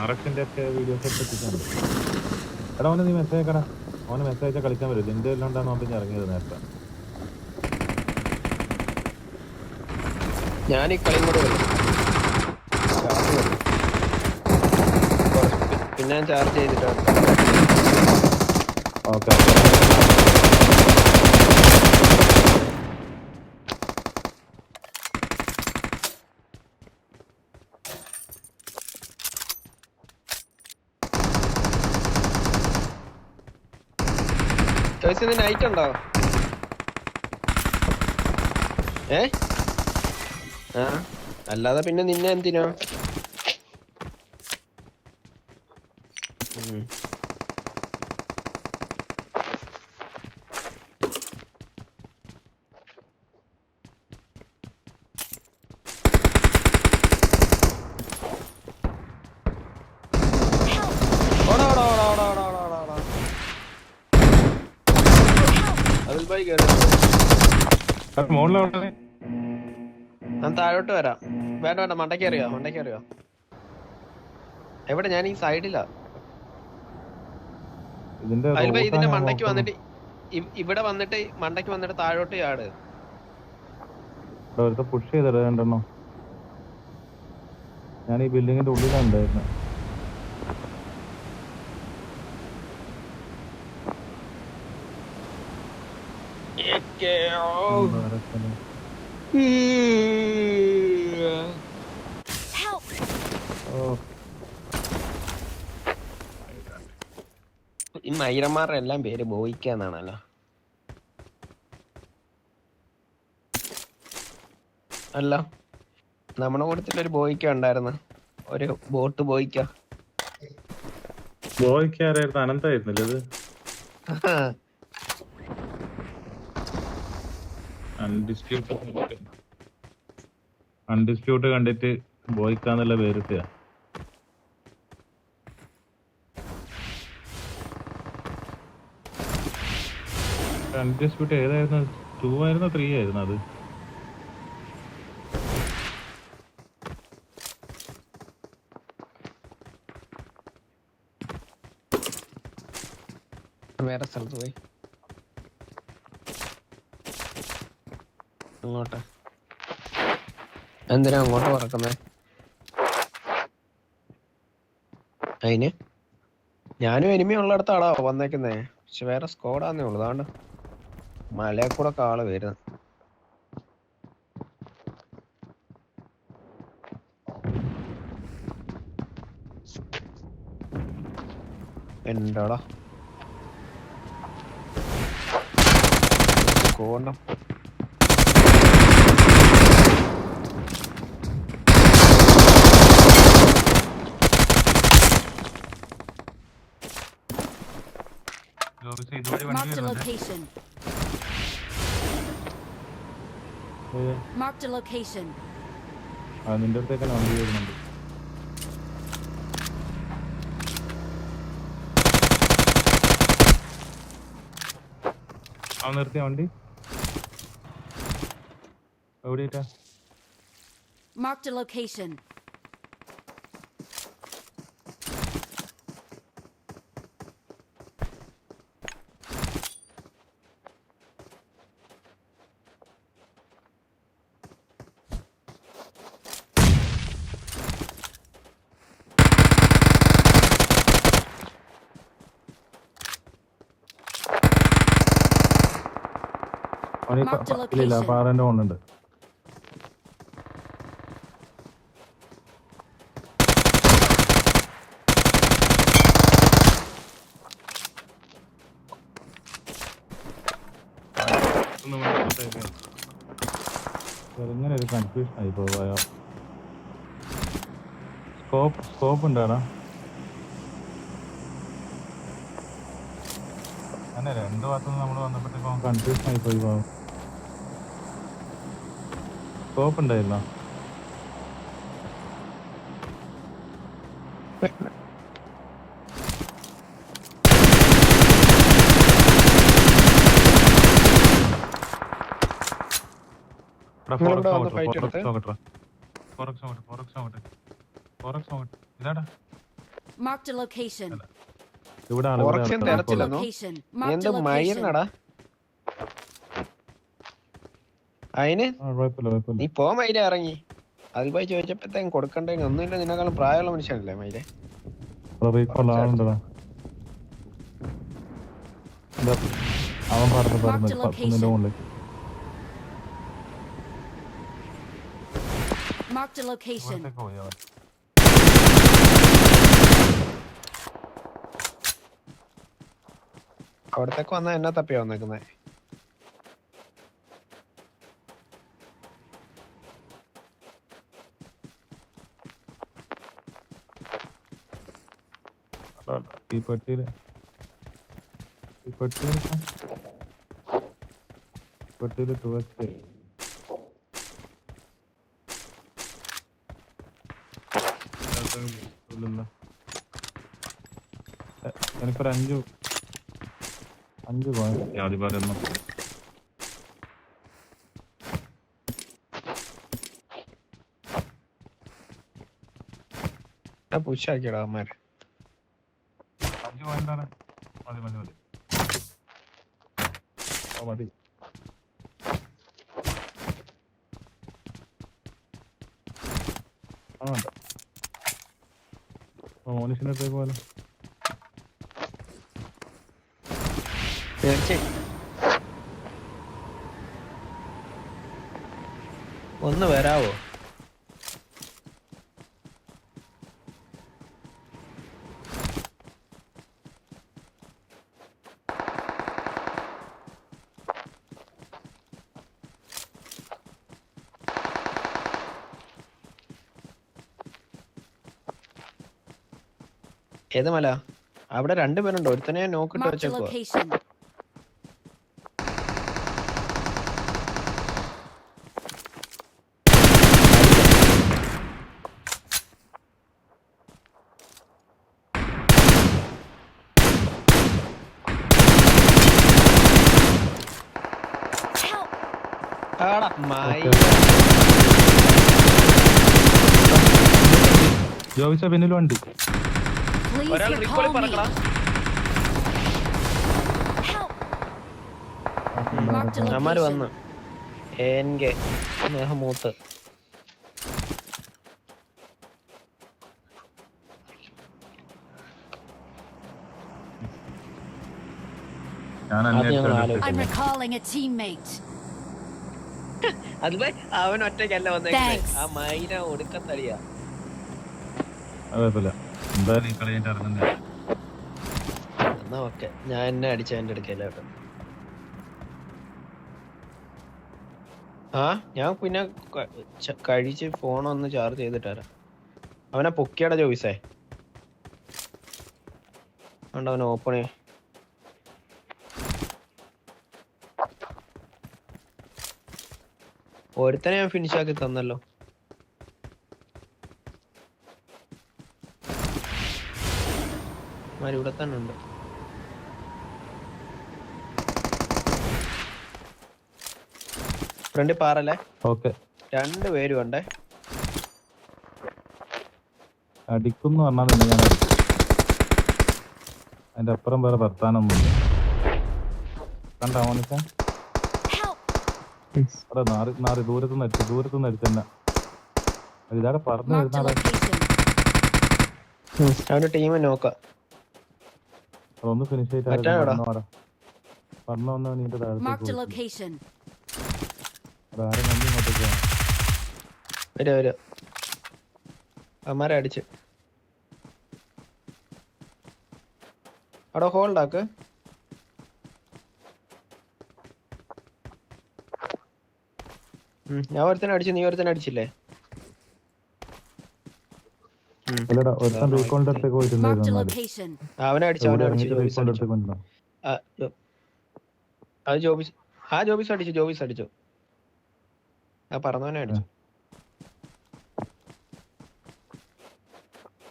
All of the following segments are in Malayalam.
ആർഎക്സിന്റെ ഒക്കെ വീഡിയോസ് ഒക്കെ എത്തിച്ചിട്ടുണ്ട്. എടാ അവന് നീ മെസ്സേജ് അയക്കടാ. അവന് മെസ്സേജ് അയച്ചാൽ കളിക്കാൻ വരും. നിന്റെ എല്ലാം ഉണ്ടാന്ന് പറഞ്ഞ് ഇറങ്ങിയത് നേരത്തെ. ഞാൻ ഈ കളിയും കൂടെ വരും. പിന്നെ ഞാൻ ചാർജ് ചെയ്തിട്ടാണ്. ഓക്കെ ചോയ്സ് നൈറ്റ് ഉണ്ടോ? ആ അല്ലാതെ പിന്നെ നിന്നെ എന്തിനാ? ഞാൻ താഴോട്ട് വരാം. വേണ്ട വേണ്ട, മണ്ടയ്ക്ക് അറിയോ? എവിടെ? ഞാൻ ഈ സൈഡിലാ. ഇതിന്റെ മണ്ടയ്ക്ക് വന്നിട്ട് ഇവിടെ വന്നിട്ട് മണ്ടയ്ക്ക് വന്നിട്ട് താഴോട്ട് ചാട്. പുഷ് ചെയ്തോ രണ്ടെണ്ണം. ഞാൻ ഈ ബിൽഡിങ്ങിന്റെ ഉള്ളിലുണ്ടായിരുന്നു. ഈ മൈരന്മാരുടെ എല്ലാം പേര് ബോയിക്കാന്നാണല്ലോ. അല്ല, നമ്മുടെ കൂട്ടത്തിലൊരു ബോയിക്ക ഉണ്ടായിരുന്നു. ഒരു ബോട്ട് ബോയിക്ക. ബോയ്ക്കാരായിരുന്നു? അനന്തായിരുന്നില്ല ഇത്? അൺഡിസ്പ്യൂട്ട് കണ്ടിട്ട് ബോയ്ക്കാന്നുള്ള പേരിട്ട. അൺഡിസ്പ്യൂട്ട് ഏതായിരുന്നു? 2 ആയിരുന്നോ 3 ആയിരുന്നു അത്? വേറെ സ്ഥലത്ത് പോയി. അങ്ങോട്ട് എന്തിനാ അങ്ങോട്ട് പറക്കുന്നേ? അതിന് ഞാനും എനിമി ഉള്ളിടത്താണോ വന്നേക്കുന്നേ? പക്ഷെ വേറെ സ്കോഡാന്നേ ഉള്ളു. അതാണ്ട് മലയെ കൂടെ ആള് വരുന്നത്. എന്താടാ സ്കോഡം? Marked a location. Marked a location. നിന്റെ അടുത്തേക്ക് വണ്ടി വരുന്നുണ്ട്. നിർത്തിയ വണ്ടി എവിടെയാ? Marked a location. ഇല്ല, പാറന്റെ കൊണ്ടുണ്ട്. ഇങ്ങനെ ഒരു കൺഫ്യൂഷൻ ആയി പോയോ? സ്കോപ്പ് ഉണ്ടാടാ. അങ്ങനെ 2 ഭാഗത്തുനിന്ന് നമ്മൾ വന്നപ്പോഴത്തേക്കും കൺഫ്യൂഷൻ ആയി പോയി പോവും. സ്കോപ്പ് ഉണ്ടായിരുന്നോ? ഇതാടാ Marked a location. ഇവിടെ ആള് ഉറക്കം Marked a തരത്തില്ലെന്നോ location. നീ Marked എന്ത് a location. മയിലിനടാ അതിന് കുഴപ്പമില്ല നീ പോ മയിലെ ഇറങ്ങി അതിൽ പോയി ചോദിച്ചപ്പോഴത്തേക്കും കൊടുക്കണ്ടേ ഒന്നുമില്ല നിന്നെക്കാളും പ്രായമുള്ള മനുഷ്യനല്ലേ മയിലെ റീഫുള്ള ആളുണ്ടടാ അവൻ പറഞ്ഞു പത്തുനിന്റെ മുകളിൽ Marked a location. പോയി അവൻ അവിടത്തേക്ക് വന്നാ എന്നാ തപ്പിയാ വന്നേക്കുന്നേ ഈ പെട്ടിയില് ടൂറിസ്റ്റ് എനിക്കൊരു അഞ്ച് പോയിന്റ് ആദ്യം പറയുന്നു പുഷാക്കിയടാ അവന്മാര് 5 പോയിന്റാണ് മതി മോനിഷിനടുത്തേക്ക് പോലെ ഒന്ന് വരാവോ ഏത് മല അവിടെ രണ്ടുപേരുണ്ടോ ഒരുത്തനെ നോക്കിട്ട് Marked a വെച്ചേക്കുവാ location. Help! ആടാ മായ ജോവിച്ച പിന്നിൽ വണ്ടി Please ഒരാൾ recall റീകോളിൽ me. പറക്കടാ Help! Marked a അമ്മാര് location. വന്ന് എൻകെ സ്നേഹമൂത്ത് ഞാൻ അത് ഞങ്ങൾ I'm ആലോചിക്കുന്നു recalling a teammate. അതുപോലെ അവൻ ഒറ്റയ്ക്കല്ല വന്നേക്കുന്നത് Thanks. ആ മൈന ഒടുക്കത്തടിയാ കുഴപ്പമില്ല എന്തായാലും ഈ കളി കഴിഞ്ഞിട്ട് ഇറങ്ങുന്നില്ല എന്നാ ഓക്കെ ഞാൻ എന്നെ അടിച്ച എന്റെ അടുക്കല്ല കേട്ടോ ആ ഞാൻ പിന്നെ കഴിച്ച് ഫോണൊന്ന് ചാർജ് ചെയ്തിട്ട് വരാം അവനെ പൊക്കിയട ചോദിച്ചേ അതുകൊണ്ട് അവൻ ഓപ്പൺ ഒരുത്തനെ ഞാൻ ഫിനിഷ് ആക്കി തന്നല്ലോ ഇവിടെ തന്നെ ഉണ്ട് ഫ്രണ്ട് പാറല്ലേ ഓക്കെ രണ്ടുപേരും ഉണ്ടേ അടിക്കുന്നു പറഞ്ഞാൽ തന്നെ ഞാൻ അടിക്കും അതിന്റെ അപ്പുറം വേറെ വർത്താനൊന്നുമില്ല കണ്ടാ മോനിച്ച Help! അവിടെ നാറി ദൂരത്തുനിന്ന് അടിച്ചെന്നെ ഇതാടെ പറഞ്ഞു Marked a വരുന്ന location. അവന്റെ ടീം നോക്കാം അതൊന്ന് ഫിനിഷ് ചെയ്തിട്ട് മറ്റാടാ? പറഞ്ഞു വന്ന നീന്റെ Marked a താഴത്തേക്ക് location. ആരും വണ്ടി ഇങ്ങോട്ടേക്ക് വേണം വരും അമ്മാരെ അടിച്ച് അവിടെ ഹോൾഡ് ആക്ക് ഞാൻ ഒരുത്തനെ അടിച്ചു നീ ഒരുത്തനെ അടിച്ചില്ലേ അല്ലടാ ഒരുത്തൻ റീകോളിന്റെ അടുത്തേക്ക് Marked a പോയിട്ടുണ്ടായിരുന്നു location. അവനെ അടിച്ചു അവനെ അടിച്ചു ജോബിസ് റീകോളിന്റെ അടിച്ചു അടുത്തേക്ക് കൊണ്ടുവന്നു അത് ജോബിസ് അടിച്ചു ആ പറഞ്ഞവനെ അടിച്ചു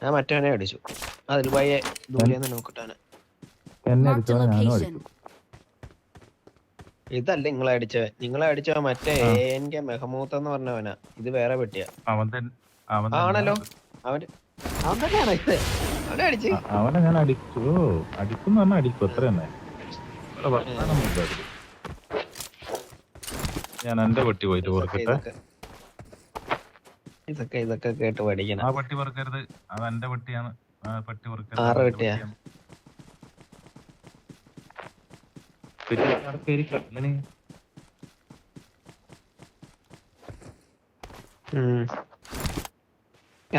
ഞാൻ മറ്റവനെ അടിച്ചു അതിൽ പയ്യെ ദൂരെന്ന് നോക്കിട്ടാണ് എന്നെ Marked a അടിച്ചവനെ ഞാനും location. അടിച്ചു ഇതല്ല നിങ്ങളെ അടിച്ച മറ്റേ എൻകെ മെഹമൂത്ത് എന്ന് പറഞ്ഞവനാ ഇത് വേറെ പെട്ടിയാ അവൻ ആണല്ലോ അവൻ തന്നെയാണ് ഇത് അവനെ അടിച്ച് അവനെ ഞാൻ അടിച്ചു. അടിക്കും പറഞ്ഞാൽ അടിക്കും, അത്ര തന്നെ. ഇവിടെ വർത്താനൊന്നുമില്ല അതില്. ഞാൻ എന്റെ പെട്ടി പോയിട്ട് പൊറുക്കട്ടെ. ഇതൊക്കെ കേട്ട് പഠിക്കണം. ആ പെട്ടി പൊറുക്കരുത്, അത് എന്റെ പെട്ടിയാണ്. ആ പെട്ടി പൊറുക്കരുത്. ആറ് പെട്ടിയാ?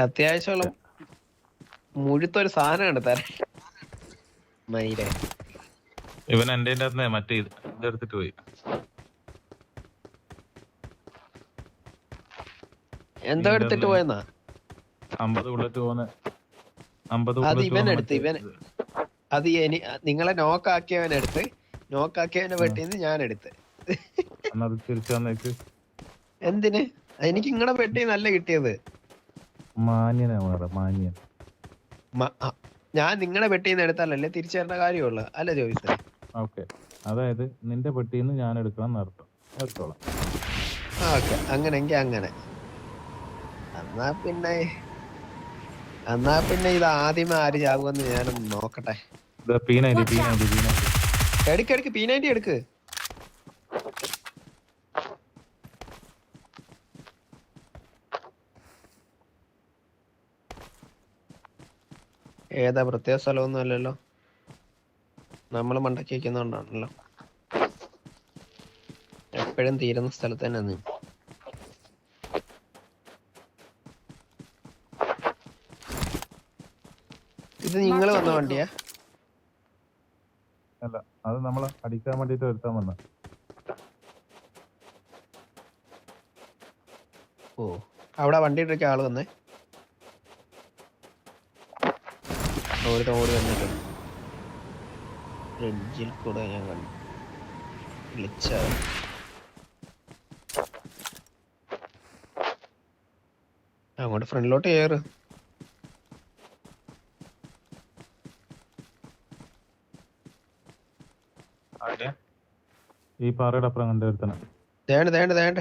അത്യാവശ്യമുള്ള മുഴുത്തൊരു സാധനമാണ് തരാൻ. മയിലെ ഇവൻ എന്റെ അകത്ത് മറ്റേ ഇതെടുത്തിട്ട് പോയി. എന്തോ എടുത്തിട്ട് പോയെന്നാ? 50 ബുള്ളറ്റ് പോകുന്ന. അത് ഇവൻ എടുത്ത് അത് നിങ്ങളെ നോക്കാക്കിയവനെടുത്ത്, നോക്കാക്കിയവനെ പെട്ടിന്ന് ഞാൻ എടുത്ത്. തിരിച്ചു വന്നേക്ക്. എന്തിന്? എനിക്ക് ഇങ്ങടെ പെട്ടി നല്ല കിട്ടിയത്. മാന്യൻ. ഞാൻ നിങ്ങളെ പെട്ടിന്ന് എടുത്താലല്ലേ തിരിച്ചു തരേണ്ട കാര്യമുള്ളു, അല്ല ചോദിച്ചത്. ഓക്കെ, അതായത് നിന്റെ പെട്ടിന്ന് ഞാൻ എടുക്കണം എന്നർത്ഥം. എടുത്തോളാം. ഓക്കെ, അങ്ങനെങ്കി അങ്ങനെ. എന്നാ പിന്നെ ഇത് ആദ്യമേ ആര് ചാകുമെന്ന് ഞാനൊന്ന് നോക്കട്ടെ. എടുക്ക് P90 എടുക്ക്. ഏതാ പ്രത്യേക സ്ഥലമൊന്നും അല്ലല്ലോ, നമ്മള് മണ്ടക്കി വെക്കുന്നോണ്ടാണല്ലോ. എപ്പോഴും തീരുന്ന സ്ഥലത്ത് തന്നെ നീ. ഇത് നിങ്ങള് വന്ന വണ്ടിയാ? അല്ല, അത് നമ്മളെ അടിക്കാൻ വേണ്ടിട്ട് വരുത്താൻ വന്ന. ഓ, അവിടെ വണ്ടി ഇട്ടൊക്കെ ആള് വന്നേ. ഓടി വന്നിട്ട് എഡ്ജിൽ കൂടെ ഞാൻ കണ്ടു വിളിച്ച. അങ്ങോട്ട് ഫ്രണ്ടിലോട്ട് കയറ്. ഈ പാറയുടെ അപ്പുറം കണ്ടുവരുത്തണം. ദേണ്ട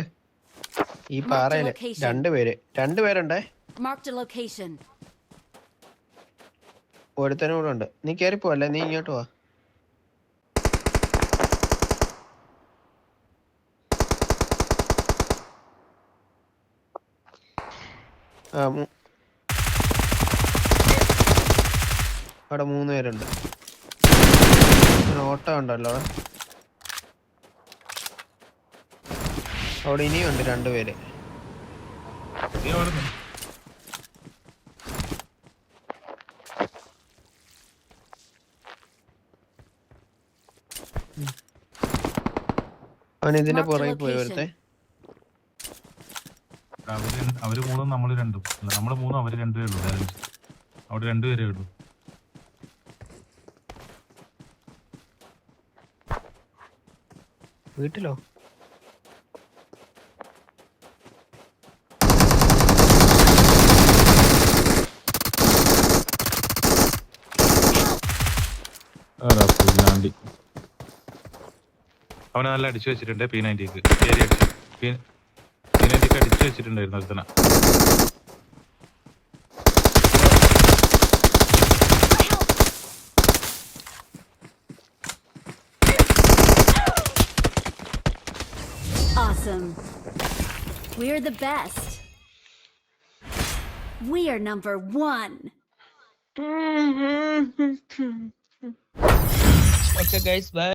ഈ പാറയില് രണ്ടുപേരുണ്ടേ. ഒരുത്തനും കൂടെ ഉണ്ട്. നീ കേറിപ്പോവല്ലേ, നീ ഇങ്ങോട്ട് വാ. അവിടെ 3 പേരുണ്ട്. ഓട്ടോ ഉണ്ടല്ലോ അവിടെ. ഇനിയുണ്ട് 2 പേര്. അവൻ ഇതിന്റെ പുറകെ പോയി. ഒരുത്തെ അവര് 3 നമ്മള് 2. അല്ല, നമ്മള് 3 അവര് 2 പേരേ ഉള്ളൂ. അവിടെ 2 പേരേ ഉള്ളൂ. വീട്ടിലോ? അവനെ നല്ല അടിച്ചു വെച്ചിട്ടുണ്ട്. P90ക്ക് കയറി അടിച്ചു. P90ക്ക് അടിച്ചു വെച്ചിട്ടുണ്ടായിരുന്നു ഒരുത്തന. Awesome. We're the best. We are number 1. Okay guys, bye.